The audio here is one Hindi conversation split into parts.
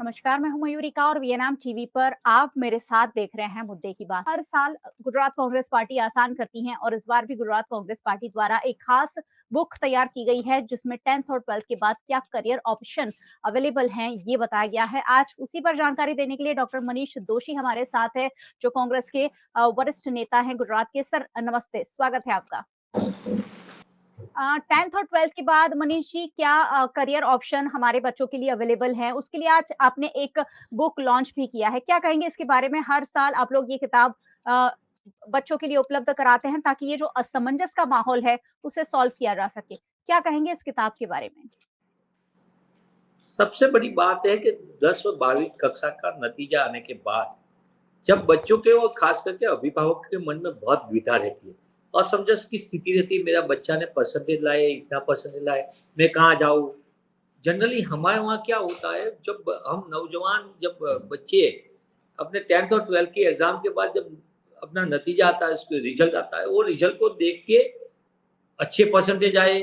नमस्कार, मैं हूँ मयूरिका और वीएनएम टीवी पर आप मेरे साथ देख रहे हैं मुद्दे की बात। हर साल गुजरात कांग्रेस पार्टी आसान करती है और इस बार भी गुजरात कांग्रेस पार्टी द्वारा एक खास बुक तैयार की गई है जिसमें 10th और 12th के बाद क्या करियर ऑप्शन अवेलेबल हैं ये बताया गया है। आज उसी पर जानकारी देने के लिए डॉक्टर मनीष दोशी हमारे साथ है जो कांग्रेस के वरिष्ठ नेता हैं गुजरात के। सर नमस्ते, स्वागत है आपका। 10th और 12th के बाद मनीष जी क्या करियर ऑप्शन हमारे बच्चों के लिए अवेलेबल है? उसके लिए आज आपने एक बुक लॉन्च भी किया है। क्या कहेंगे इसके बारे में? हर साल आप लोग ये किताब अ, बच्चों के लिए उपलब्ध कराते हैं ताकि ये जो असमंजस का माहौल है, उसे सॉल्व किया जा सके। क्या कहेंगे इस किताब के बारे में? सबसे बड़ी बात है कि 10 व 12वीं कक्षा का नतीजा आने के बाद जब बच्चों के और खास करके अभिभावक के मन में बहुत द्विधा रहती है, असमंजस की स्थिति रहती है, मेरा बच्चा ने परसेंटेज लाए, इतना परसेंटेज लाए, मैं कहाँ जाऊँ? जनरली हमारे वहाँ क्या होता है, जब हम नौजवान जब बच्चे अपने 10th और 12th के एग्ज़ाम के बाद जब अपना नतीजा आता है, उसके रिज़ल्ट आता है, वो रिज़ल्ट को देख के अच्छे परसेंटेज आए,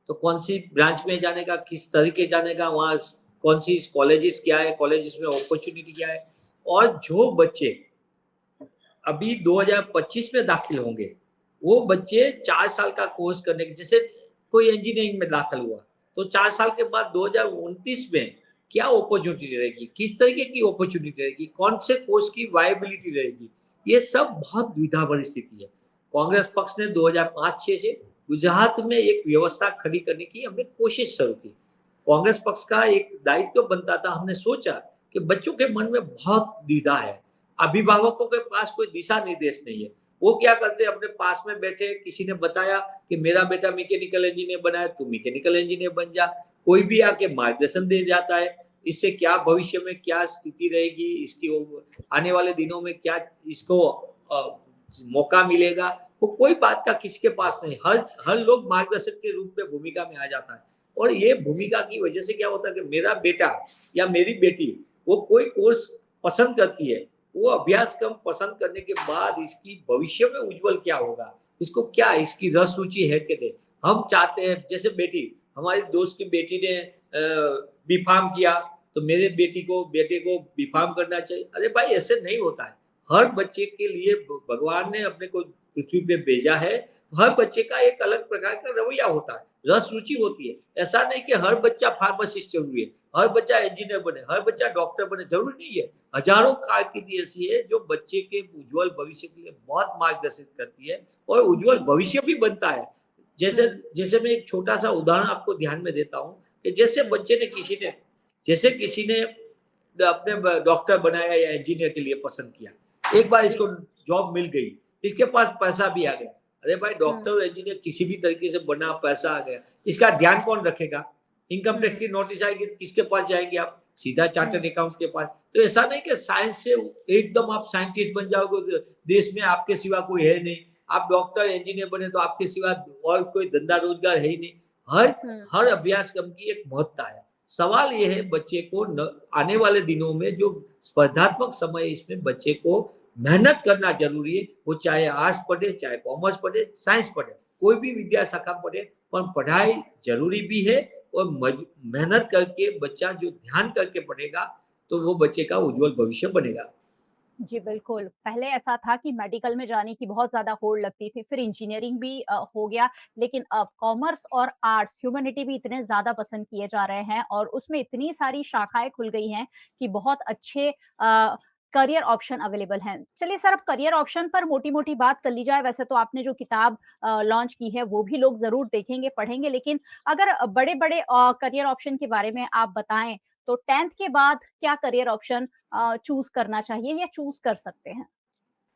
तो कौन-सी ब्रांच में जाने का, किस तरीके जाने का, वहाँ कौन-सी कॉलेजेस क्या है, कॉलेजेस में अपॉर्च्युनिटी क्या है। और जो बच्चे अभी 2025 में दाखिल होंगे, वो बच्चे 4 साल का कोर्स करने के जैसे कोई इंजीनियरिंग में दाखिल हुआ, तो 4 साल के बाद 2029 में क्या अपॉर्च्युनिटी रहेगी, किस तरीके की अपॉर्च्युनिटी रहेगी, कौन से कोर्स की वायबिलिटी रहेगी, ये सब बहुत द्विधा भरी स्थिति है। कांग्रेस पक्ष ने 2005-6 से गुजरात में एक व्यवस्था खड़ी करने की हमने कोशिश शुरू की। कांग्रेस पक्ष का एक दायित्व बनता था, हमने सोचा कि बच्चों के मन में बहुत द्विधा है, अभिभावकों के पास कोई दिशा निर्देश नहीं है। वो क्या करते हैं, अपने पास में बैठे किसी ने बताया कि मेरा बेटा मैकेनिकल इंजीनियर बना है, तू मैकेनिकल इंजीनियर बन जा। कोई भी आके मार्गदर्शन दे जाता है, इससे क्या भविष्य में क्या स्थिति रहेगी, इसकी आने वाले दिनों में क्या इसको मौका मिलेगा, वो कोई बात का किसी के पास नहीं। हर हर लोग मार्गदर्शक के रूप में भूमिका में आ जाता है और ये भूमिका की वजह से क्या होता है कि मेरा बेटा या मेरी बेटी वो कोई कोर्स पसंद करती है, वो अभ्यासक्रम पसंद करने के बाद इसकी भविष्य में उज्जवल क्या होगा, इसको क्या इसकी रस रुचि है कि नहीं। हम चाहते हैं, जैसे बेटी, हमारी दोस्त की बेटी ने बी.फार्म किया, तो मेरे बेटे को बी.फार्म करना चाहिए। अरे भाई, ऐसे नहीं होता है। हर बच्चे के लिए भगवान ने अपने को पृथ्वी पे भेजा है, हर बच्चे का एक अलग प्रकार का रवैया होता है, रस रुचि होती है। ऐसा नहीं कि हर बच्चा फार्मासिस्ट जरूरी है, हर बच्चा इंजीनियर बने, हर बच्चा डॉक्टर बने, जरूरी नहीं है। हजारों कारकिर्दी ऐसी है जो बच्चे के उज्जवल भविष्य के लिए बहुत मार्गदर्शित करती है और उज्जवल जी। भविष्य भी बनता है। जैसे हुँ, जैसे मैं एक छोटा सा उदाहरण आपको ध्यान में देता हूँ कि हुँ, जैसे किसी ने अपने डॉक्टर बनाया या इंजीनियर के लिए पसंद किया, एक बार जी। इसको जॉब मिल गई, इसके पास पैसा भी आ गया। अरे भाई, हुँ, डॉक्टर और इंजीनियर किसी भी तरीके से बना, पैसा आ गया, इसका ध्यान कौन रखेगा? इनकम टैक्स हुँ, की नोटिस आएगी तो किसके पास जाएंगे आप? सीधा चार्टर्ड हुँ। अकाउंट के पास। तो ऐसा नहीं कि साइंस से एकदम आप साइंटिस्ट बन जाओगे, देश में आपके सिवा कोई है नहीं। आप डॉक्टर इंजीनियर बने तो आपके सिवा और कोई धंधा रोजगार है ही नहीं। हर हुँ। हर अभ्यासक्रम की एक महत्ता है। सवाल ये है, बच्चे को आने वाले दिनों में जो स्पर्धात्मक समय है, इसमें बच्चे को मेहनत करना जरूरी है। वो चाहे आर्ट्स पढ़े, चाहे कॉमर्स पढ़े, साइंस पढ़े, कोई भी विद्या शाखा पढ़े, पर पढ़ाई जरूरी भी है। और मेहनत करके बच्चा जो ध्यान करके पढ़ेगा, तो वो बच्चे का उज्जवल भविष्य बनेगा। जी, बिल्कुल। पहले ऐसा था कि मेडिकल में जाने की बहुत ज़्यादा होड़ लगती थी, फिर इंजीनियरिंग भी हो गया, लेकिन अब कॉमर्स और आर्ट्स, ह्यूमैनिटी भी इतने ज़्यादा पसंद किए जा रहे हैं और उसमें इतनी सारी शाखाएँ खुल गई हैं कि बहुत अच्छे करियर ऑप्शन अवेलेबल हैं। चलिए सर, अब करियर ऑप्शन पर मोटी-मोटी बात कर ली जाए। वैसे तो आपने जो किताब लॉन्च की है, वो भी लोग ज़रूर देखेंगे, पढ़ेंगे, लेकिन अगर बड़े-बड़े करियर ऑप्शन के बारे में आप बताएँ, तो 10th के बाद क्या करियर ऑप्शन चूज़ करना चाहिए या चूज़ कर सकते हैं?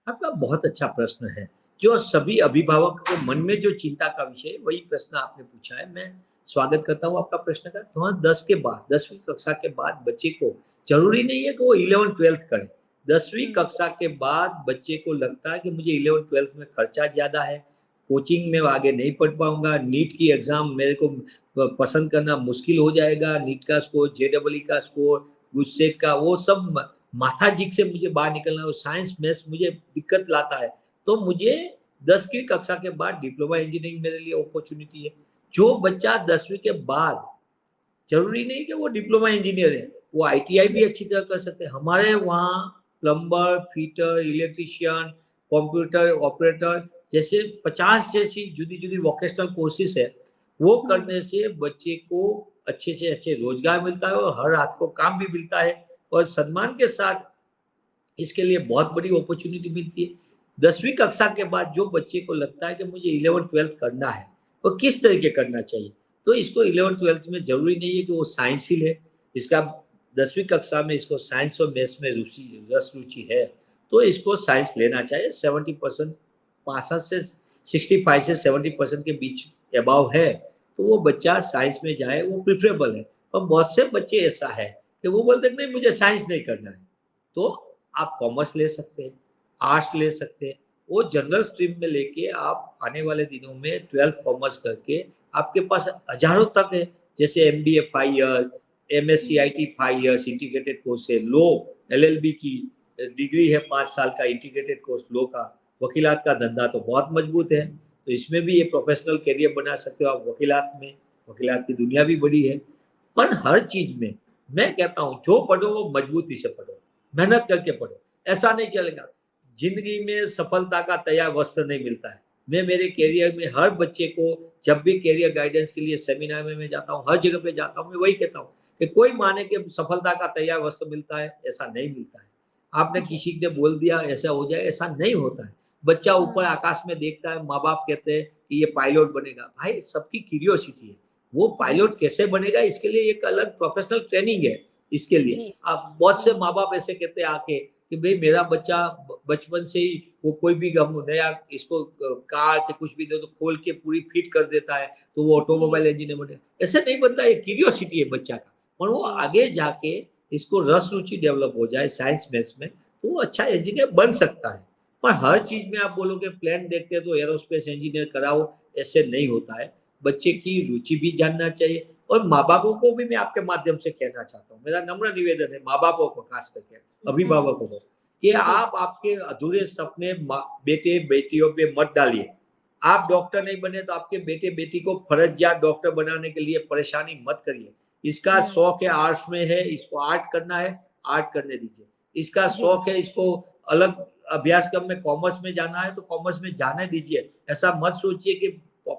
आपका बहुत अच्छा प्रश्न है। जो सभी अभिभावक के मन में जो चिंता का विषय है, वही प्रश्न आपने पूछा है। मैं स्वागत करता हूँ आपका प्रश्न का। तो हाँ, 10 के बाद 10वीं कक्षा के बाद बच्चे को ज़रूरी नहीं है कि वो 11th-12th करे। 10वीं हुँ, कक्षा के बाद बच्चे को लगता है कि मुझे 11th-12th में खर्चा ज़्यादा है, कोचिंग में आगे नहीं पढ़ पाऊँगा, नीट की एग्ज़ाम मेरे को पसंद करना मुश्किल हो जाएगा, नीट का स्कोर, जेईई का स्कोर, गुस्सेट का, वो सब माथाजिक से मुझे बाहर निकलना है और साइंस मैथ्स मुझे दिक्कत लाता है। तो मुझे 10वीं कक्षा के बाद डिप्लोमा इंजीनियरिंग मेरे लिए अपॉर्च्युनिटी है। जो बच्चा 10वीं के बाद, ज़रूरी नहीं कि वो डिप्लोमा इंजीनियर है, वो आईटीआई भी अच्छी तरह कर सकते हैं। हमारे वहाँ plumber, fitter, electrician, computer operator जैसे 50 जैसी जुदी जुदी वोकेशनल कोर्सेज है। वो हुँ, करने से बच्चे को अच्छे से अच्छे रोजगार मिलता है और हर हाथ को काम भी मिलता है और सम्मान के साथ इसके लिए बहुत बड़ी अपॉर्चुनिटी मिलती है। 10वीं कक्षा के बाद जो बच्चे को लगता है कि मुझे 11th-12th करना है, वो किस तरीके करना चाहिए? तो इसको 11th-12th में ज़रूरी नहीं है कि वो साइंस ही ले। इसका 10वीं कक्षा में इसको साइंस और मैथ्स में रुचि है, तो इसको साइंस लेना चाहिए। 70% 65 से 65 से 70% के बीच अबव है, तो वो बच्चा साइंस में जाए, वो प्रेफ़रेबल है। और बहुत से बच्चे ऐसा है कि वो बोलते हैं, "नहीं, मुझे साइंस नहीं करना है।" तो आप कॉमर्स ले सकते हैं, आर्ट्स ले सकते हैं। वो जनरल स्ट्रीम में लेके आप आने वाले दिनों में 12th कॉमर्स करके आपके पास हज़ारों तक है। जैसे एमबीए 5 ईयर, हुँ, एमएससीआईटी 5 इयर्स इंटीग्रेटेड कोर्स है, लॉ एलएलबी की डिग्री है 5 साल का इंटीग्रेटेड कोर्स लॉ का। वकीलात का धंधा तो बहुत मजबूत है, तो इसमें भी ये प्रोफ़ेशनल करियर बना सकते हो आप वकीलात में, वकीलात की दुनिया भी बड़ी है। पर हर चीज़ में मैं कहता हूँ जो पढ़ो वो मजबूती से पढ़ो। मेहनत करके पढ़ो, ऐसा नहीं चलेगा। ज़िंदगी में सफलता का तैयार वस्त्र नहीं मिलता है। मैं मेरे करियर में हर बच्चे को जब भी करियर गाइडेंस के लिए सेमिनार में मैं जाता हूँ, हर जगह पे जाता हूँ, मैं वही कहता हूँ कि कोई माने कि सफलता का तैयार वस्त्र मिलता है, ऐसा नहीं मिलता है। आपने जी, किसी ने बोल दिया ऐसा हो जाए, ऐसा नहीं होता है। बच्चा ऊपर हुँ, आकाश में देखता है, माँ-बाप कहते हैं कि ये पायलट बनेगा। भाई सबकी क्यूरियोसिटी है, वो जी, पायलट कैसे बनेगा इसके लिए एक अलग प्रोफेशनल ट्रेनिंग है इसके लिए। जी, अब बहुत से हुँ, माँ-बाप ऐसे कहते हैं आके कि भई मेरा बच्चा बचपन से ही वो कोई भी हम नया इसको कार के कुछ भी दे दो खोल के पूरी फिट कर देता है, तो वो जी, ऑटोमोबाइल इंजीनियर बनेगा। ऐसे नहीं बनता, ये क्यूरियोसिटी है बच्चा का और वो जी, आगे जाके इसको रस रुचि डेवलप हो जाए साइंस मैथ्स में, तो वो अच्छा इंजीनियर बन सकता है। पर हर जी, चीज़ में आप बोलोगे प्लेन देखते हैं तो एयरोस्पेस इंजीनियर कराओ, ऐसे नहीं होता है। बच्चे की जी, रुचि भी जानना चाहिए और माँ-बापों को भी मैं आपके माध्यम से कहना चाहता हूँ। मेरा नम्र निवेदन है माँ-बापों को खास करके, हुँ, अभिभावकों को, कि जी, आप आपके अधूरे सपने बेटे-बेटियों पे मत डालिए। आप जी, डॉक्टर नहीं बने तो आपके बेटे-बेटी को फर्ज़ियात डॉक्टर बनाने के लिए परेशानी मत करिए। इसका हुँ, शौक है आर्ट्स में है, इसको आर्ट करना है, आर्ट करने दीजिए। इसका जी, शौक है इसको अलग अभ्यासक्रम में कॉमर्स में जाना है तो कॉमर्स में जाने दीजिए। ऐसा मत सोचिए कि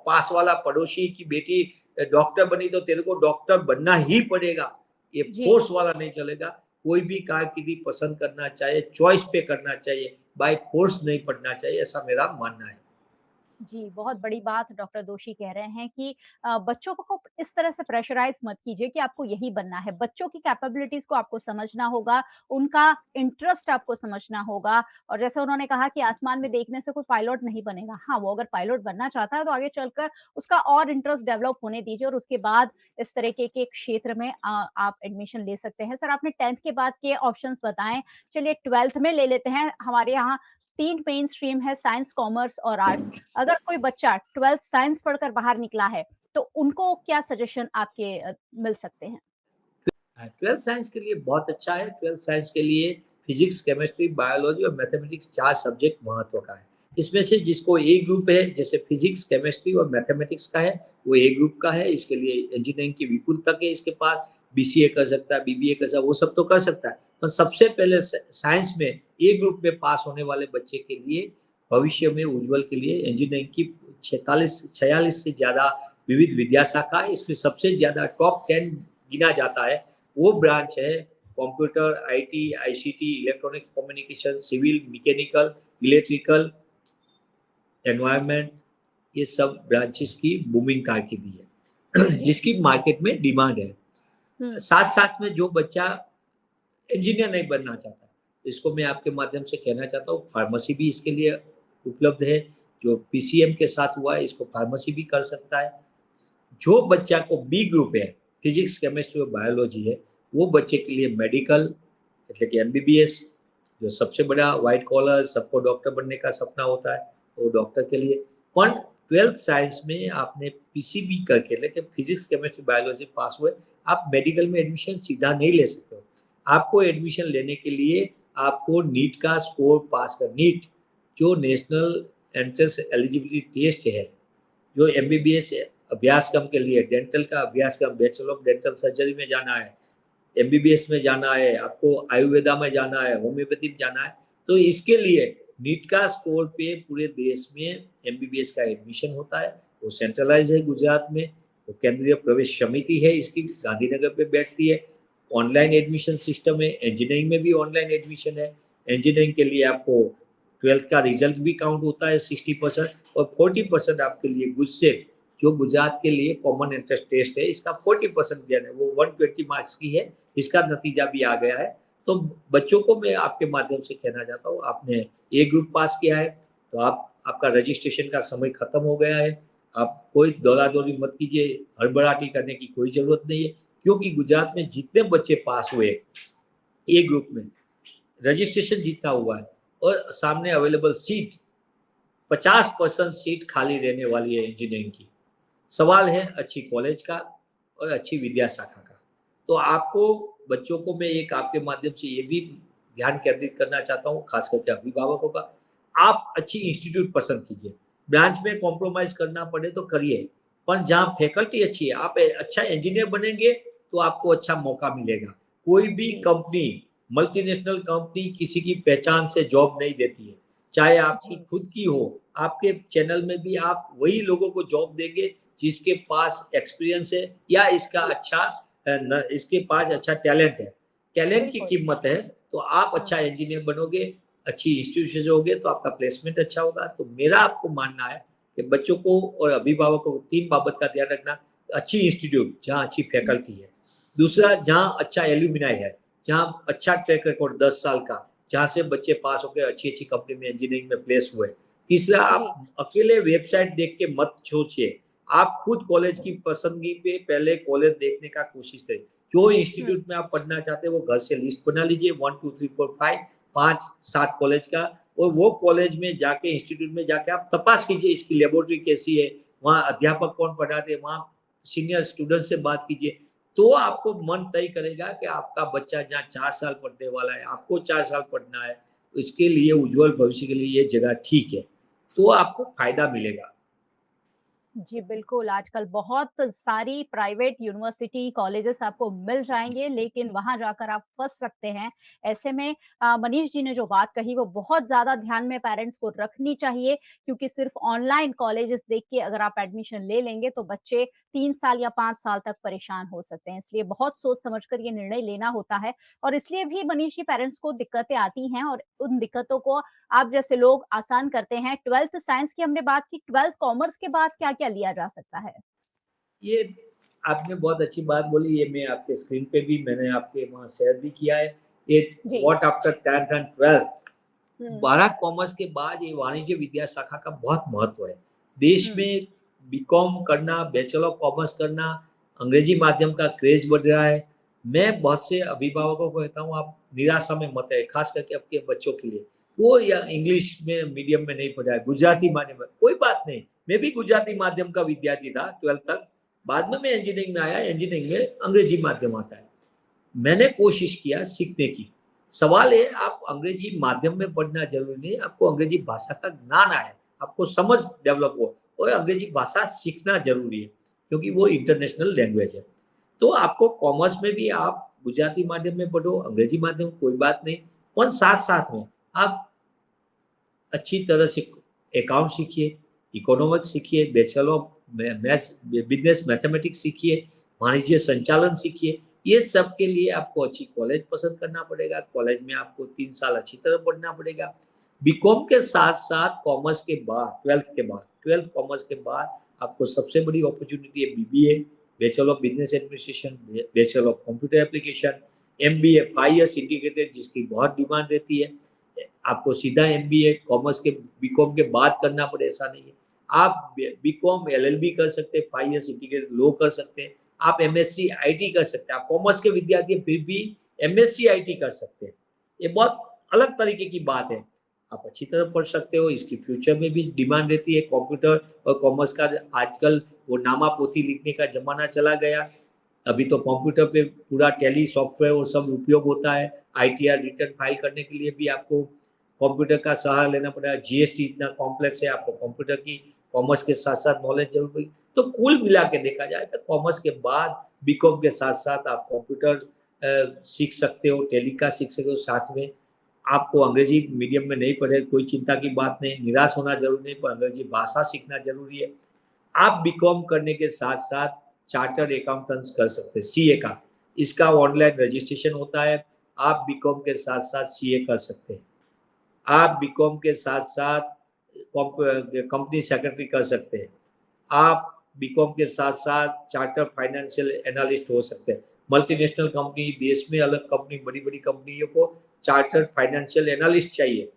पास वाला पड़ोसी की बेटी डॉक्टर बनी तो तेरे को डॉक्टर बनना ही पड़ेगा। ये जी। फ़ोर्स वाला नहीं चलेगा। कोई भी कारकिर्दी पसंद करना चाहिए, चॉइस पे करना चाहिए, बाय फ़ोर्स नहीं पढ़ना चाहिए, ऐसा मेरा मानना है। जी, बहुत बड़ी बात डॉक्टर दोषी कह रहे हैं कि बच्चों को इस तरह से प्रेशराइज़ मत कीजिए कि आपको यही बनना है। बच्चों की कैपेबिलिटीज़ को आपको समझना होगा, उनका इंटरेस्ट आपको समझना होगा और जैसे उन्होंने कहा कि आसमान में देखने से कोई पायलट नहीं बनेगा। हाँ, वो अगर पायलट बनना चाहता है तो आगे चलकर उसका और इंटरेस्ट डेवलप होने दीजिए और उसके बाद इस तरीके के क्षेत्र में आप एडमिशन ले सकते हैं। सर आपने 10th के बाद के ऑप्शंस बताएँ, चलिए 12th में ले लेते हैं। हमारे यहाँ 3 मेन स्ट्रीम है साइंस, कॉमर्स और आर्ट्स। अगर कोई बच्चा 12th साइंस पढ़कर बाहर निकला है, तो उनको क्या सजेशन आपके मिल सकते हैं? 12th साइंस के लिए बहुत अच्छा है। 12th साइंस के लिए फिज़िक्स, केमिस्ट्री, बायोलॉजी और मैथमेटिक्स 4 सब्जेक्ट महत्व का है। इसमें से जिसको ए ग्रुप है, जैसे फिज़िक्स, केमिस्ट्री और मैथमेटिक्स का है, वो ए ग्रुप का है। इसके लिए इंजीनियरिंग की विपुल तक है इसके पास, बीसीए कर सकता है, बीबीए कर सकता है, वो सब तो कर सकता है। पर सबसे पहले साइंस में ए ग्रुप में पास होने वाले बच्चे के लिए भविष्य में उज्ज्वल के लिए इंजीनियरिंग की 46 से ज़्यादा विविध विद्या शाखा है। इसमें सबसे ज़्यादा टॉप 10 गिना जाता है वो ब्रांच है computer, IT, ICT, electronic communication, civil, mechanical, electrical, environment, ये सब ब्रांचेस की बूमिंग कारकिर्दी है जी। जिसकी मार्केट में डिमांड है। हुँ, साथ-साथ में जो बच्चा इंजीनियर नहीं बनना चाहता, इसको मैं आपके माध्यम से कहना चाहता हूँ फार्मेसी भी इसके लिए उपलब्ध है। जो पीसीएम के साथ हुआ है इसको फार्मेसी भी कर सकता है। जो बच्चा को बी ग्रुप है, फिजिक्स, केमिस्ट्री और बायोलॉजी है, वो बच्चे के लिए मेडिकल એટલે કે एमबीबीएस जो सबसे बड़ा व्हाइट कॉलर सबको डॉक्टर बनने का सपना होता है, वो डॉक्टर के लिए। पण 12th साइंस में आपने पीसीबी करके लेकिन फिजिक्स, केमिस्ट्री, बायोलॉजी पास हुए, आप मेडिकल में एडमिशन सीधा नहीं ले सकते हो। आपको एडमिशन लेने के लिए आपको नीट का स्कोर पास कर नीट जो नेशनल एंट्रेंस एलिजिबिलिटी टेस्ट है, जो एमबीबीएस अभ्यासक्रम के लिए डेंटल का अभ्यासक्रम बैचलर ऑफ डेंटल सर्जरी में जाना है, एमबीबीएस में जाना है, आपको आयुर्वेदा में जाना है, होम्योपैथी में जाना है, तो इसके लिए नीट का स्कोर पे पूरे देश में एमबीबीएस का एडमिशन होता है। वो सेंट्रलाइज है गुजरात में, वो केंद्रीय प्रवेश समिति है, इसकी गांधीनगर पे बैठती है। ऑनलाइन एडमिशन सिस्टम है, इंजीनियरिंग में भी ऑनलाइन एडमिशन है। इंजीनियरिंग के लिए आपको 12th का रिजल्ट भी काउंट होता है 60%, और 40% आपके लिए गुजसेट, जो गुजरात के लिए कॉमन एंट्रेंस टेस्ट है, इसका 40% ज्ञान है, वो 120 मार्क्स की है, इसका नतीजा भी आ गया है। तो बच्चों को मैं आपके माध्यम से कहना चाहता हूँ, आपने ए ग्रुप पास किया है तो आपका रजिस्ट्रेशन का समय खत्म हो गया है। आप कोई दौड़ा दौड़ी मत कीजिए, हड़बड़ाहटी करने की कोई जरूरत नहीं है, क्योंकि गुजरात में जितने बच्चे पास हुए ए ग्रुप में, रजिस्ट्रेशन जितना हुआ है और सामने अवेलेबल सीट 50% सीट खाली रहने वाली है इंजीनियरिंग की। सवाल है अच्छी कॉलेज का और अच्छी विद्या शाखा का। तो आपको, बच्चों को मैं एक आपके माध्यम से ये भी ध्यान केंद्रित करना चाहता हूँ, खास करके अभिभावकों का, आप अच्छी इंस्टीट्यूट पसंद कीजिए। ब्रांच में कॉम्प्रोमाइज करना पड़े तो करिए, पर जहाँ फैकल्टी अच्छी है, आप अच्छा इंजीनियर बनेंगे तो आपको अच्छा मौका मिलेगा। कोई भी जी, कंपनी, मल्टीनेशनल कंपनी किसी की पहचान से जॉब नहीं देती है, चाहे आपकी जी, खुद की हो। आपके चैनल में भी आप वही लोगों को जॉब देंगे जिसके पास एक्सपीरियंस है या इसके पास अच्छा टैलेंट है। टैलेंट की बिल्कुल। कीमत है, तो आप अच्छा हुँ, इंजीनियर बनोगे, अच्छी इंस्टीट्यूशन होगे तो आपका प्लेसमेंट अच्छा होगा। तो मेरा आपको मानना है कि बच्चों को और अभिभावकों को 3 बाबत का ध्यान रखना। अच्छी इंस्टीट्यूट जहाँ अच्छी हुँ, फैकल्टी है, दूसरा जहाँ अच्छा एल्यूमिनाई है, जहाँ अच्छा ट्रैक रिकॉर्ड 10 साल का, जहाँ से बच्चे पास होकर अच्छी-अच्छी कंपनी में इंजीनियरिंग में प्लेस हुए। तीसरा, जी, आप अकेले वेबसाइट देख के मत सोचिए, आप खुद कॉलेज की पसंदगी पे पहले कॉलेज देखने का कोशिश करें। जो हुँ, इंस्टीट्यूट में आप पढ़ना चाहते हैं वो घर से लिस्ट बना लीजिए, 1 2 3 4 5 5-7 कॉलेज का, और वो कॉलेज में जाके, इंस्टीट्यूट में जाके आप तपास कीजिए इसकी लेबोरेटरी कैसी है, वहाँ अध्यापक कौन पढ़ाते हैं, वहाँ सीनियर स्टूडेंट से बात कीजिए। तो आपको मन तय करेगा कि आपका बच्चा जहाँ 4 साल पढ़ने वाला है, आपको 4 साल पढ़ना है, इसके लिए उज्ज्वल भविष्य के लिए ये जगह ठीक है। तो आपको फ़ायदा मिलेगा। जी, बिल्कुल, आजकल बहुत सारी प्राइवेट यूनिवर्सिटी, कॉलेजेस आपको मिल जाएँगे, लेकिन वहाँ जाकर आप फँस सकते हैं। ऐसे में मनीष जी ने जो बात कही, वो बहुत ज़्यादा ध्यान में पेरेंट्स को रखनी चाहिए, क्योंकि सिर्फ़ ऑनलाइन कॉलेजेस देख के अगर आप एडमिशन ले लेंगे, तो बच्चे 3 साल या 5 साल तक परेशान हो सकते हैं। इसलिए बहुत सोच-समझ कर ये निर्णय लेना होता है और इसलिए भी मनीष जी पेरेंट्स को दिक्कतें आती हैं और उन दिक्कतों को आप जैसे लोग आसान करते हैं। 12th साइंस की हमने बात की, 12th कॉमर्स के बाद क्या-क्या लिया जा सकता है? ये आपने बहुत अच्छी बात बोली, ये मैं आपके स्क्रीन पे भी मैंने आपके वहाँ शेयर भी किया है। ये जी। What after 10th and 12th, हुँ, 12 कॉमर्स के बाद ये वाणिज्य विद्या शाखा का बहुत महत्व है। देश हुँ, में बीकॉम करना, बैचलर ऑफ कॉमर्स करना, अंग्रेजी माध्यम का क्रेज़ बढ़ रहा है। मैं बहुत से अभिभावकों को कहता हूँ, आप निराशा में मत आइए, ख़ास करके आपके बच्चों के लिए। वो या इंग्लिश में मीडियम में नहीं पढ़ा है, गुजराती माध्यम में, कोई बात नहीं। मैं भी गुजराती माध्यम का विद्यार्थी था 12th तक। बाद में मैं इंजीनियरिंग में आया, इंजीनियरिंग में अंग्रेजी माध्यम आता है। मैंने कोशिश किया सीखने की। सवाल है, आप अंग्रेजी माध्यम में पढ़ना ज़रूरी नहीं है, आपको अंग्रेजी भाषा का ज्ञान आए, आपको समझ डेवलप हो, और अंग्रेजी भाषा सीखना ज़रूरी है, क्योंकि वो इंटरनेशनल लैंग्वेज है। तो आपको कॉमर्स में भी आप गुजराती माध्यम में पढ़ो, अंग्रेजी माध्यम कोई बात नहीं, पर साथ-साथ में आप अच्छी तरह से अकाउंट सीखिए, इकोनॉमिक्स सीखिए, bachelor of maths business mathematics सीखिए, वाणिज्य संचालन सीखिए। ये सब के लिए आपको अच्छी कॉलेज पसंद करना पड़ेगा, कॉलेज में आपको 3 साल अच्छी तरह पढ़ना पड़ेगा। बीकॉम के साथ-साथ कॉमर्स के बाद, 12th कॉमर्स के बाद आपको सबसे बड़ी अपॉर्च्युनिटी है BBA, bachelor of business administration, bachelor of computer application, MBA 5 years integrated, जिसकी बहुत डिमांड रहती है। आपको सीधा एमबीए कॉमर्स के बीकॉम के बाद करना पड़े, ऐसा नहीं है। आप बीकॉम एलएलबी कर सकते हैं, 5 इयर्स इंटीग्रेटेड लॉ कर सकते हैं, आप एमएससी आईटी कर सकते हैं। आप कॉमर्स के विद्यार्थी हैं फिर भी एमएससी आईटी कर सकते हैं। ये बहुत अलग तरीके की बात है। आप अच्छी तरह पढ़ सकते हो, इसकी फ्यूचर में भी डिमांड रहती है। कंप्यूटर और कॉमर्स का आजकल वो नामा-पोथी लिखने का ज़माना चला गया। अभी तो कंप्यूटर पे पूरा टैली सॉफ्टवेयर वो सब उपयोग होता है। आईटीआर रिटर्न फाइल करने के लिए भी आपको कंप्यूटर का सहारा लेना पड़ेगा। जीएसटी इतना कॉम्प्लेक्स है, आपको कंप्यूटर की कॉमर्स के साथ-साथ नॉलेज ज़रूर होगी। तो कुल मिला के देखा जाए तो कॉमर्स के बाद बीकॉम के साथ-साथ आप कंप्यूटर सीख सकते हो, टैली का सीख सकते हो साथ में। आपको अंग्रेजी मीडियम में नहीं पढ़े कोई चिंता की बात नहीं, निराश होना ज़रूरी नहीं, पर अंग्रेजी भाषा सीखना ज़रूरी है। आप बीकॉम करने के साथ-साथ चार्टर्ड अकाउंटेंट्स कर सकते हैं, सीए का। इसका ऑनलाइन रजिस्ट्रेशन होता है, आप बीकॉम के साथ-साथ सीए कर सकते हैं। आप बीकॉम के साथ-साथ कंपनी सेक्रेटरी कर सकते हैं। आप बीकॉम के साथ-साथ चार्टर्ड फाइनेंशियल एनालिस्ट हो सकते हैं। मल्टीनेशनल कंपनी, देश में अलग कंपनी, बड़ी-बड़ी कंपनियों को चार्टर्ड फाइनेंशियल एनालिस्ट चाहिए,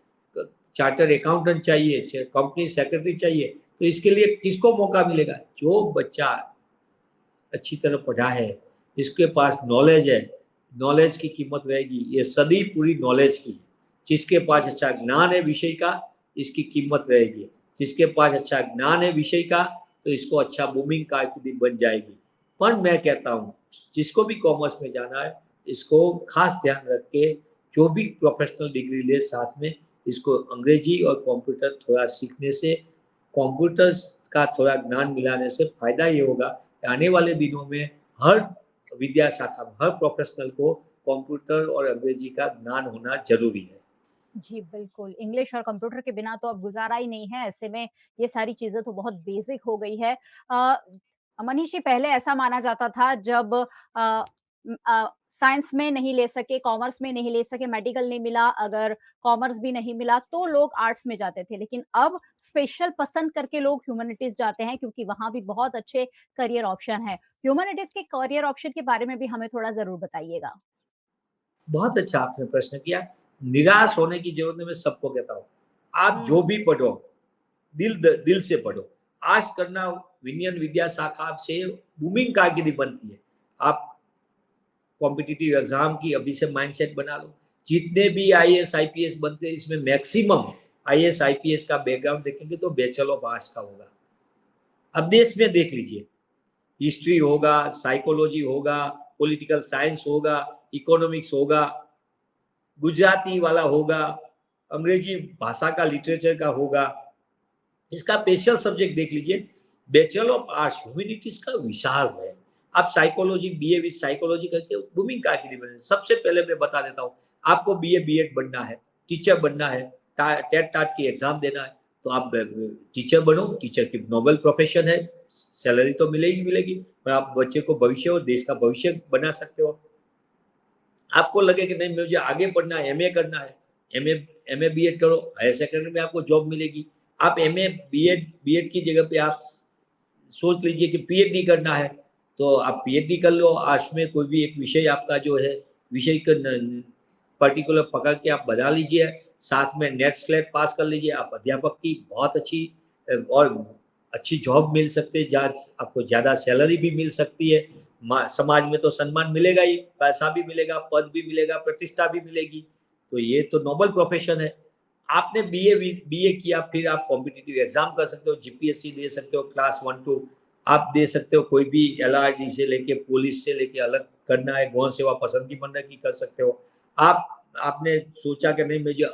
चार्टर्ड अकाउंटेंट चाहिए, कंपनी सेक्रेटरी चाहिए। तो इसके लिए किसको मौका मिलेगा? जो बच्चा अच्छी तरह पढ़ा है, इसके पास नॉलेज है, नॉलेज की कीमत रहेगी, ये सदी पूरी नॉलेज की। जिसके पास अच्छा ज्ञान है विषय का, इसकी कीमत रहेगी। जिसके पास अच्छा ज्ञान है विषय का, तो इसको अच्छा बूमिंग कारकिर्दी बन जाएगी। पर मैं कहता हूँ, जिसको भी कॉमर्स में जाना है, इसको खास ध्यान रख के जो भी प्रोफेशनल डिग्री ले साथ में इसको अंग्रेजी और कंप्यूटर थोड़ा सीखने से, कंप्यूटर्स का थोड़ा ज्ञान मिलाने से फ़ायदा ये होगा कि आने वाले दिनों में हर विद्या शाखा में, हर प्रोफेशनल को कंप्यूटर और अंग्रेजी का ज्ञान होना ज़रूरी है। जी, बिल्कुल। इंग्लिश और कंप्यूटर के बिना तो अब गुज़ारा ही नहीं है, ऐसे में ये सारी चीज़ें तो बहुत बेसिक हो गई है। अ, मनीष जी पहले ऐसा माना जाता था जब साइंस में नहीं ले सके, कॉमर्स में नहीं ले सके, मेडिकल नहीं मिला, अगर कॉमर्स भी नहीं मिला तो लोग आर्ट्स में जाते थे। लेकिन अब स्पेशल पसंद करके लोग ह्यूमैनिटीज़ जाते हैं क्योंकि वहाँ भी बहुत अच्छे करियर ऑप्शन हैं। ह्यूमैनिटीज़ के करियर ऑप्शन के बारे में भी हमें थोड़ा ज़रूर बताइएगा। बहुत अच्छा आपने प्रश्न किया। निराश होने की ज़रूरत नहीं, मैं सबको कहता हूँ। आप जो हुँ, भी पढ़ो, दिल से पढ़ो। आज करना विनयन विद्या शाखा से बूमिंग कारकिर्दी बनती है। आप कॉम्पिटिटिव एग्ज़ाम की अभी से माइंडसेट बना लो। जितने भी आईएएस, आईपीएस बनते हैं, इसमें मैक्सिमम आईएएस, आईपीएस का बैकग्राउंड देखेंगे तो बैचलर ऑफ आर्ट्स का होगा। अब देश में देख लीजिए, हिस्ट्री होगा, साइकोलॉजी होगा, पॉलिटिकल साइंस होगा, इकोनॉमिक्स होगा, गुजराती वाला होगा, अंग्रेजी भाषा का लिटरेचर का होगा। इसका स्पेशल सब्जेक्ट देख लीजिए, बैचलर ऑफ आर्ट्स ह्यूमैनिटीज का विशाल है। आप साइकोलॉजी, बीए विद साइकोलॉजी करके भूमि कारकिर्दी बने। सबसे पहले मैं बता देता हूँ, आपको बीए बीएड बनना है, टीचर बनना है, टेट टाट की एग्जाम देना है, तो आप टीचर बनो। टीचर की नोबल प्रोफेशन है, सैलरी तो मिलेगी मिलेगी, पर आप बच्चे को भविष्य और देश का भविष्य बना सकते हो। आपको लगे कि नहीं मुझे आगे पढ़ना है, एमए करना है, एमए एमए बीएड करो, हायर सेकेंडरी में आपको जॉब मिलेगी। आप एमए बीएड बीएड की जगह पे आप सोच लीजिए कि पीएचडी करना है, तो आप पीएचडी कर लो। आर्ट्स में कोई भी एक विषय आपका जो है, विषय का पर्टिकुलर पकड़ के आप बना लीजिए, साथ में नेट स्लेट पास कर लीजिए। आप अध्यापक की बहुत अच्छी और अच्छी जॉब मिल सकती है, जहाँ आपको ज़्यादा सैलरी भी मिल सकती है। समाज में तो सम्मान मिलेगा ही, पैसा भी मिलेगा, पद भी मिलेगा, प्रतिष्ठा भी मिलेगी। तो ये तो नोबल प्रोफेशन है। आपने बीए किया, फिर आप कॉम्पिटिटिव एग्जाम कर सकते हो, जीपीएससी दे सकते हो, क्लास 1-2 आप दे सकते हो, कोई भी एलआरडी से लेके पुलिस से लेके अलग करना है, गौण सेवा पसंदगी बनने की कर सकते हो। आप आपने सोचा कि नहीं मुझे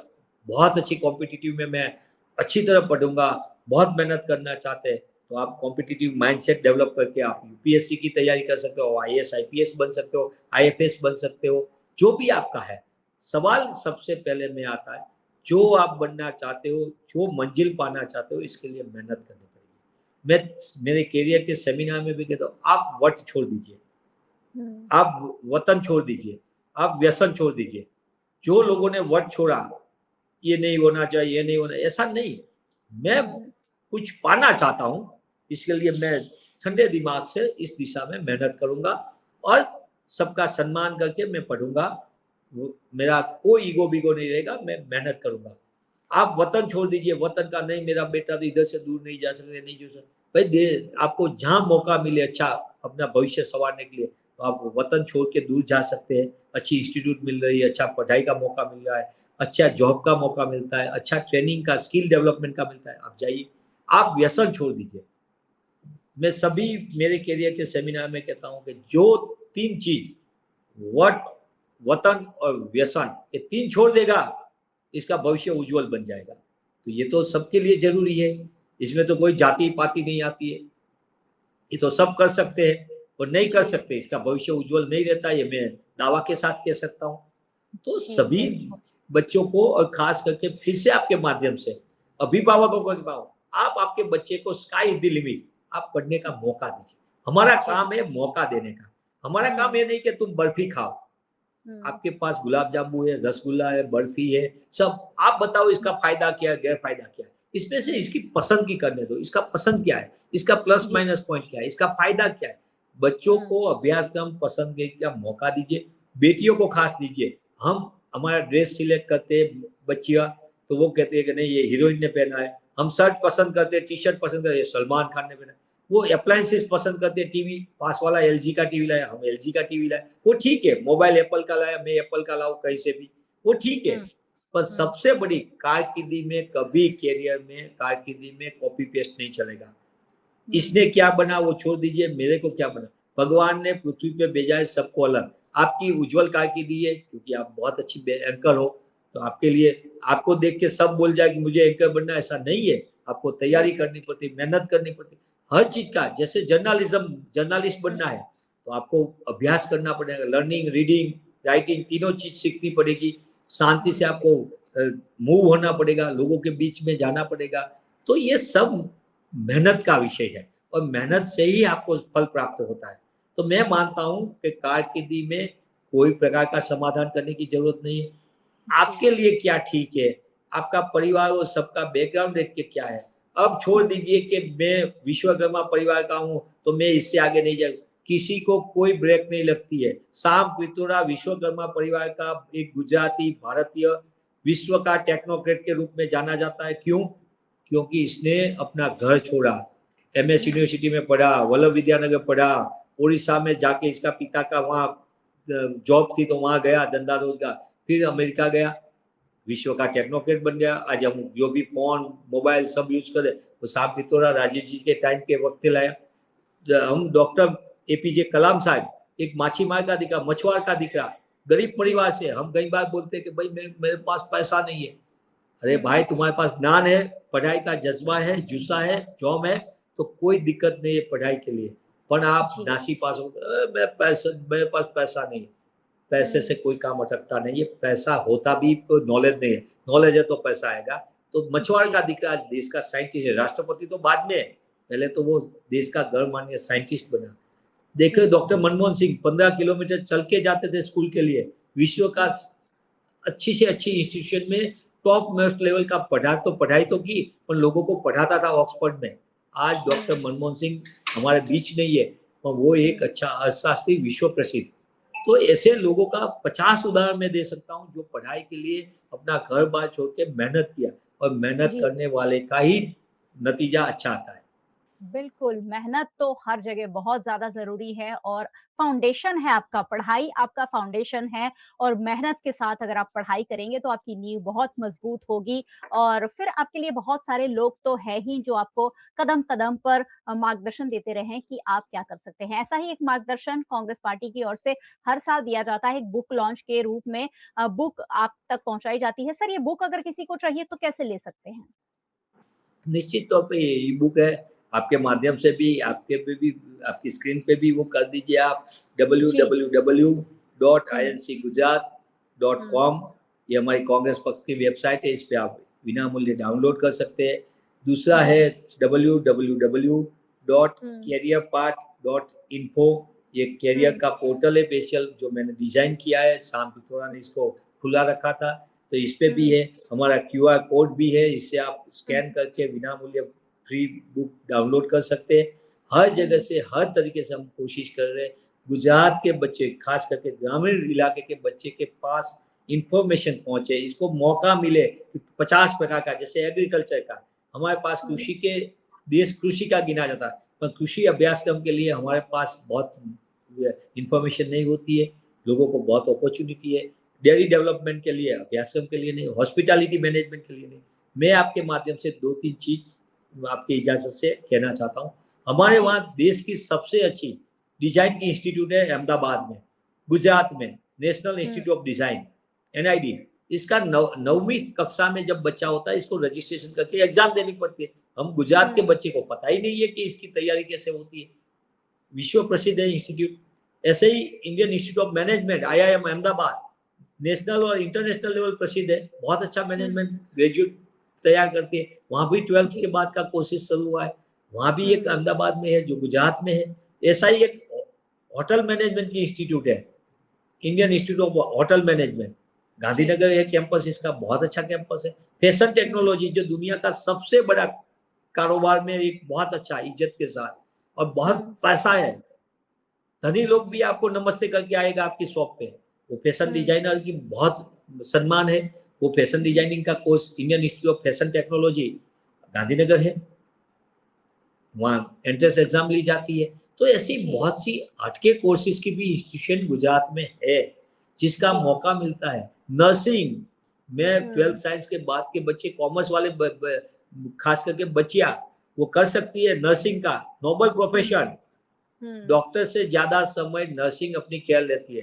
बहुत अच्छी कॉम्पिटिटिव में मैं अच्छी तरह पढ़ूंगा, बहुत मेहनत करना चाहते हैं, तो आप कॉम्पिटिटिव माइंडसेट डेवलप करके आप यूपीएससी की तैयारी कर सकते हो, आईएएस आईपीएस बन सकते हो, आईएफएस बन सकते हो। जो भी आपका है, सवाल सबसे पहले में आता है, जो आप बनना चाहते हो, जो मंजिल पाना चाहते हो, इसके लिए मेहनत करनी पड़ेगी। मैं मेरे करियर के सेमिनार में भी कहता हूँ, आप वट छोड़ दीजिए, हुँ। आप वतन छोड़ दीजिए, आप व्यसन छोड़ दीजिए। जो जी। लोगों ने वट छोड़ा, ये नहीं होना चाहिए, ये नहीं होना, ऐसा नहीं। मैं हुँ। कुछ पाना चाहता हूँ, इसके लिए मैं ठंडे दिमाग से इस दिशा में मेहनत करूँगा और सबका सम्मान करके मैं पढ़ूँगा। वो मेरा कोई ईगो-बीगो नहीं रहेगा, मैं मेहनत करूँगा। आप वतन छोड़ दीजिए, वतन का नहीं मेरा बेटा तो इधर से दूर नहीं जा सकता, नहीं जो सक भाई दे आपको जहाँ मौका मिले अच्छा अपना भविष्य सँवारने के लिए, तो आप वतन छोड़ के दूर जा सकते हैं। अच्छी इंस्टीट्यूट मिल रही है, अच्छा पढ़ाई का मौका मिल रहा है, अच्छा जॉब का मौका मिलता है, अच्छा ट्रेनिंग का, स्किल डेवलपमेंट का मिलता है, आप जाइए। आप व्यसन छोड़ दीजिए। मैं सभी मेरे करियर के सेमिनार में कहता हूँ कि जो 3 चीज़ वट, वतन और व्यसन, ये 3 छोड़ देगा, इसका भविष्य उज्ज्वल बन जाएगा। तो ये तो सबके लिए ज़रूरी है, इसमें तो कोई जाति-पाति नहीं आती है। ये तो सब कर सकते हैं और नहीं कर जी। सकते, इसका भविष्य उज्ज्वल नहीं रहता, ये मैं दावा के साथ कह सकता हूँ। तो जी, सभी बिल्कुल। बच्चों को और खास करके फिर से आपके माध्यम से अभिभावकों को बताऊं, आप आपके बच्चे को स्काई इज द लिमिट, आप पढ़ने का मौका दीजिए। हमारा जी। काम है मौका देने का। हमारा काम हुँ, ये नहीं कि तुम बर्फी खाओ, हुँ, आपके पास गुलाब जामुन है, रसगुल्ला है, बर्फी है, सब आप बताओ इसका फायदा क्या है, गैर फायदा क्या है। इसमें से हुँ, इसकी पसंद की करने दो, इसका पसंद क्या है, इसका प्लस जी, माइनस पॉइंट क्या है, इसका फायदा क्या है। बच्चों हुँ, को अभ्यासक्रम पसंद के का मौका दीजिए, बेटियों को खास दीजिए। हम हमारा ड्रेस सिलेक्ट करते बच्चियां, तो वो कहते हैं कि नहीं ये हीरोइन ने पहना है। हम शर्ट पसंद करते, टी शर्ट पसंद करते, सलमान खान ने पहना है। वो अप्लायंसेस हुँ, पसंद करते हैं, टीवी पास वाला एलजी का टीवी लाया, हम एलजी का टीवी लाए, वो ठीक है। मोबाइल एप्पल का लाया, मैं एप्पल का लाऊं कहीं से भी, वो ठीक है। हुँ, पर हुँ, सबसे बड़ी कारकिर्दी में, कभी करियर में कारकिर्दी में कॉपी पेस्ट नहीं चलेगा। हुँ, इसने क्या बना वो छोड़ दीजिए, मेरे को क्या बना। भगवान ने पृथ्वी पे भेजा है सबको अलग। आपकी उज्जवल कारकिर्दी है क्योंकि आप बहुत अच्छी एंकर हो, तो आपके लिए आपको देख के सब बोल जाए कि मुझे एंकर बनना, ऐसा नहीं है। आपको तैयारी बिल्कुल। करनी पड़ती, मेहनत करनी पड़ती हर चीज का। जैसे जर्नलिज्म, जर्नलिस्ट हुँ, बनना है तो आपको अभ्यास करना पड़ेगा, लर्निंग, रीडिंग, राइटिंग तीनों चीज सीखनी पड़ेगी। शांति से हुँ, आपको मूव होना पड़ेगा, लोगों के बीच में जाना पड़ेगा। तो ये सब मेहनत का विषय है और मेहनत हुँ, से ही आपको फल प्राप्त होता है। तो मैं मानता हूँ कि कारकिर्दी में कोई प्रकार का समाधान करने की जरूरत नहीं है। जी, आपके लिए क्या ठीक है, आपका परिवार और सबका बैकग्राउंड देख के क्या है। अब छोड़ हुँ, दीजिए कि मैं विश्वकर्मा परिवार का हूँ तो मैं इससे आगे नहीं जाऊँ। किसी को कोई ब्रेक नहीं लगती है। साम पित्रोड़ा विश्वकर्मा परिवार का एक गुजराती भारतीय विश्व का टेक्नोक्रेट के रूप में जाना जाता है। क्यों? क्योंकि इसने अपना घर छोड़ा, एमएस हुँ, यूनिवर्सिटी में पढ़ा, वल्लभ विद्यानगर पढ़ा, उड़ीसा में जाके इसका पिता का वहाँ जॉब थी तो वहाँ गया धंधा रोजगार, फिर अमेरिका गया, विश्व का टेक्नोक्रेट बन गया। आज हम जो भी फोन मोबाइल सब यूज करें वो साम पित्रोड़ा राजीव जी के टाइम के वक्त लाया। हम डॉक्टर एपीजे कलाम साहब एक माछी मार का दिखा, मछुआर का दिखा, गरीब जी, परिवार से। हम कई बार बोलते हैं कि भाई मेरे पास पैसा नहीं है। अरे हुँ, भाई तुम्हारे पास ज्ञान है, पढ़ाई का जज्बा है, जुस्सा है, जॉब है, तो कोई दिक्कत नहीं है पढ़ाई के लिए। पर आप जी, नासी पास हो, मैं पैसा, मेरे पास पैसा नहीं है। पैसे हुँ, से कोई काम अटकता नहीं है। पैसा होता भी तो नॉलेज नहीं है, नॉलेज है तो पैसा आएगा। तो मछुआरे जी, का दिक्कत आज देश का साइंटिस्ट है, राष्ट्रपति तो बाद में है, पहले तो वो देश का गणमान्य साइंटिस्ट बना। देखो जी, डॉक्टर मनमोहन सिंह 15 किलोमीटर चल के जाते थे स्कूल के लिए, विश्व का हुँ, अच्छी से अच्छी इंस्टीट्यूशन में टॉप मोस्ट लेवल का पढ़ाई तो की, पर लोगों को पढ़ाता था ऑक्सफोर्ड में। आज डॉक्टर हुँ, मनमोहन सिंह हमारे बीच नहीं है, पर वो एक हुँ, अच्छा अर्थशास्त्री विश्व प्रसिद्ध। तो ऐसे लोगों का 50 उदाहरण मैं दे सकता हूँ जो पढ़ाई के लिए अपना घर बार छोड़ के मेहनत किया, और मेहनत जी। करने वाले का ही नतीजा अच्छा आता है। बिल्कुल, मेहनत तो हर जगह बहुत ज़्यादा ज़रूरी है और फाउंडेशन है आपका, पढ़ाई आपका फाउंडेशन है और मेहनत के साथ अगर आप पढ़ाई करेंगे तो आपकी नींव बहुत मज़बूत होगी और फिर आपके लिए बहुत सारे लोग तो हैं ही जो आपको कदम-कदम पर मार्गदर्शन देते रहे हैं कि आप क्या कर सकते हैं। ऐसा ही एक मार्गदर्शन कांग्रेस पार्टी की ओर से हर साल दिया जाता है, एक बुक लॉन्च के रूप में बुक आप तक पहुँचाई जाती है। सर ये बुक अगर किसी को चाहिए तो कैसे ले सकते हैं? निश्चित तौर पे ये ई बुक है, आपके माध्यम से भी आपके पे भी आपकी स्क्रीन पे भी वो कर दीजिए आप जी, जी। हुँ, हुँ, www.incgujarat.com। ये हमारी कांग्रेस पक्ष की वेबसाइट है, इस पे आप बिना मूल्य डाउनलोड कर सकते हैं। दूसरा है हुँ, हुँ, www.careerpath.info। ये करियर हुँ, का पोर्टल है स्पेशल जो मैंने डिज़ाइन किया है, शाम पित्रोड़ा ने इसको खुला रखा था। तो इस पे भी हुँ, है, हमारा क्यूआर कोड भी है, इससे आप हुँ, स्कैन करके बिना मूल्य फ्री बुक डाउनलोड कर सकते हैं। हर जगह हुँ, से हर तरीके से हम कोशिश कर रहे हैं गुजरात के बच्चे, खास करके ग्रामीण इलाके के बच्चे के पास इंफॉर्मेशन पहुंचे, इसको मौका मिले। 50 प्रकार का जैसे एग्रीकल्चर का, हमारे पास हुँ, कृषि के देश कृषि का गिना जाता है, पर कृषि अभ्यासक्रम के लिए हमारे पास बहुत इंफॉर्मेशन नहीं होती है। लोगों को बहुत अपॉर्चुनिटी है, डेयरी डेवलपमेंट के लिए, अभ्यासक्रम के लिए नहीं, हॉस्पिटैलिटी मैनेजमेंट के लिए नहीं। मैं आपके माध्यम से 2-3 चीज़ आपकी इजाज़त से कहना चाहता हूँ। हमारे जी, वहाँ देश की सबसे अच्छी डिज़ाइन की इंस्टीट्यूट है अहमदाबाद में, गुजरात में, national hmm, institute of design, NID. इसका 9वीं कक्षा में जब बच्चा होता है, इसको रजिस्ट्रेशन करके एग्ज़ाम देनी पड़ती है। हम गुजरात के हुँ, बच्चे को पता ही नहीं है कि इसकी तैयारी कैसे होती है। विश्व प्रसिद्ध है इंस्टीट्यूट। ऐसे ही Indian Institute of Management IIM Ahmedabad national और इंटरनेशनल लेवल प्रसिद्ध है, बहुत अच्छा हुँ, मैनेजमेंट ग्रेजुएट तैयार करती है। वहाँ भी 12th के जी। बाद का कोर्सेज़ शुरू हुआ है। वहाँ भी एक हुँ, अहमदाबाद में है जो गुजरात में है। ऐसा ही एक होटल मैनेजमेंट की इंस्टीट्यूट है, Indian Institute of Hotel Management. जी। गांधीनगर है कैंपस इसका, बहुत अच्छा कैंपस है। फैशन हुँ, टेक्नोलॉजी जो दुनिया का सबसे बड़ा कारोबार में एक बहुत अच्छा इज़्ज़त के साथ और बहुत हुँ, पैसा है। धनी लोग भी आपको नमस्ते करके आएगा आपकी शॉप पे। वो फैशन हुँ, डिज़ाइनर की बहुत सम्मान है। वो फैशन जी, डिज़ाइनिंग का course Indian Institute of fashion technology Gandhinagar है। वहाँ एंट्रेंस एग्ज़ाम ली जाती है। तो ऐसी जी, बहुत सी हटके कोर्सेज़ की भी इंस्टीट्यूशन गुजरात में है, जिसका जी। मौका मिलता है। नर्सिंग मैं 12th हुँ, साइंस के बाद के बच्चे कॉमर्स वाले ब ब ख़ास करके बच्चियाँ, वो कर सकती है नर्सिंग का नोबल हुँ, प्रोफ़ेशन। हुँ, डॉक्टर से ज़्यादा समय नर्सिंग अपनी केयर लेती है।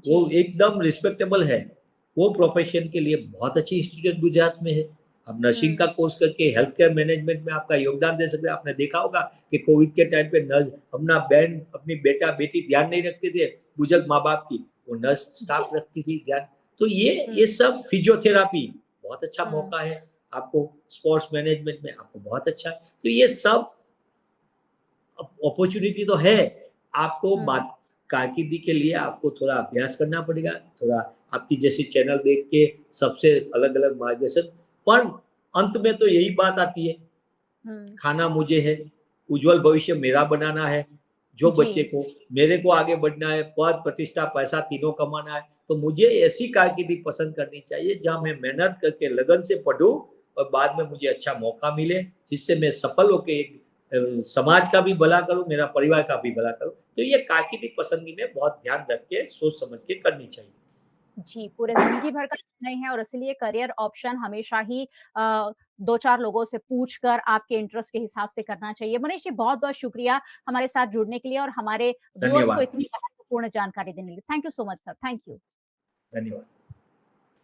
वो जी, एकदम रिस्पेक्टेबल है। वो प्रोफ़ेशन के लिए बहुत अच्छी इंस्टीट्यूट गुजरात में है। आप नर्सिंग का हुँ, कोर्स करके हेल्थ केयर मैनेजमेंट में आपका योगदान दे सकते हैं। आपने देखा होगा कि कोविड के टाइम पे नर्स अपना बहन, अपनी बेटा-बेटी ध्यान नहीं रखते थे, बुज़ुर्ग माँ-बाप की, वो नर्स जी, स्टाफ रखती थी ध्यान। तो ये हुँ, सब फिज़ियोथेरेपी बहुत अच्छा हुँ, मौका है आपको, स्पोर्ट्स मैनेजमेंट में आपको बहुत अच्छा है। तो ये सब अपॉर्च्युनिटी तो है, आपको हुँ, बात कारकिर्दी के लिए आपको थोड़ा अभ्यास करना पड़ेगा, थोड़ा आपकी जैसी चैनल देख के सबसे अलग-अलग मार्गदर्शन पर अंत में तो यही बात आती है, हुँ, खाना मुझे है, उज्ज्वल भविष्य मेरा बनाना है, जो बच्चे जी, को मेरे को आगे बढ़ना है, पद, प्रतिष्ठा, पैसा तीनों कमाना है, तो मुझे ऐसी कारकिर्दी पसंद करनी चाहिए जहाँ मैं मेहनत करके लगन से पढ़ूँ और बाद में मुझे अच्छा मौका मिले, जिससे मैं सफल होके एक समाज का भी भला करूँ, मेरा परिवार का भी भला करूँ। तो ये कारकिर्दी पसंदगी में बहुत ध्यान रख के, सोच समझ के करनी चाहिए। जी, पूरे ज़िंदगी भर का निर्णय है और इसीलिए करियर ऑप्शन हमेशा ही 2-4 लोगों से पूछकर आपके इंटरेस्ट के हिसाब से करना चाहिए। मनीष जी बहुत-बहुत शुक्रिया हमारे साथ जुड़ने के लिए और हमारे व्यूअर्स को धन्यवाद, इतनी महत्वपूर्ण जानकारी देने के लिए। Thank you so much sir, thank you. धन्यवाद।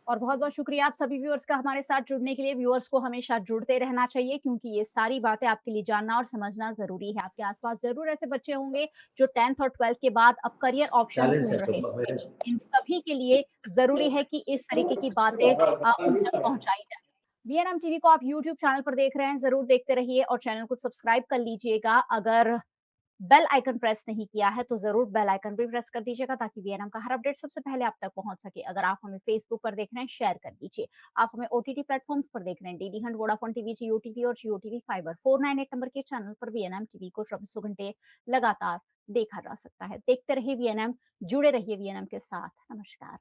और बहुत-बहुत शुक्रिया आप सभी व्यूअर्स का हमारे साथ जुड़ने के लिए। व्यूअर्स को हमेशा जुड़ते रहना चाहिए क्योंकि ये सारी बातें आपके लिए जानना और समझना ज़रूरी है। आपके आस-पास ज़रूर ऐसे बच्चे होंगे जो 10th और 12th के बाद अब करियर ऑप्शन चैलेंज है ढूँढ रहे तो होंगे। मेरे इन सभी के लिए ज़रूरी है कि इस तरीके की बातें उन तक पहुँचाई जाएँ। वीएनएम टीवी को आप यूट्यूब चैनल पर देख रहे हैं, ज़रूर देखते रहिए और चैनल को सब्सक्राइब कर लीजिएगा। अगर बेल आइकन प्रेस नहीं किया है तो ज़रूर बेल आइकन भी प्रेस कर दीजिएगा ताकि वीएनएम का हर अपडेट सबसे पहले आप तक पहुंच सके। अगर आप हमें फेसबुक पर देख रहे हैं शेयर कर दीजिए। आप हमें ओटीटी प्लेटफॉर्म्स पर देख रहे हैं डीडी हंट, वोडाफोन टीवी, जियो टीवी और जियो टीवी फाइबर 498 नंबर के चैनल पर वीएनएम टीवी को 24 घंटे लगातार देखा जा सकता है। देखते रहिए वीएनएम, जुड़े रहिए वीएनएम के साथ। नमस्कार।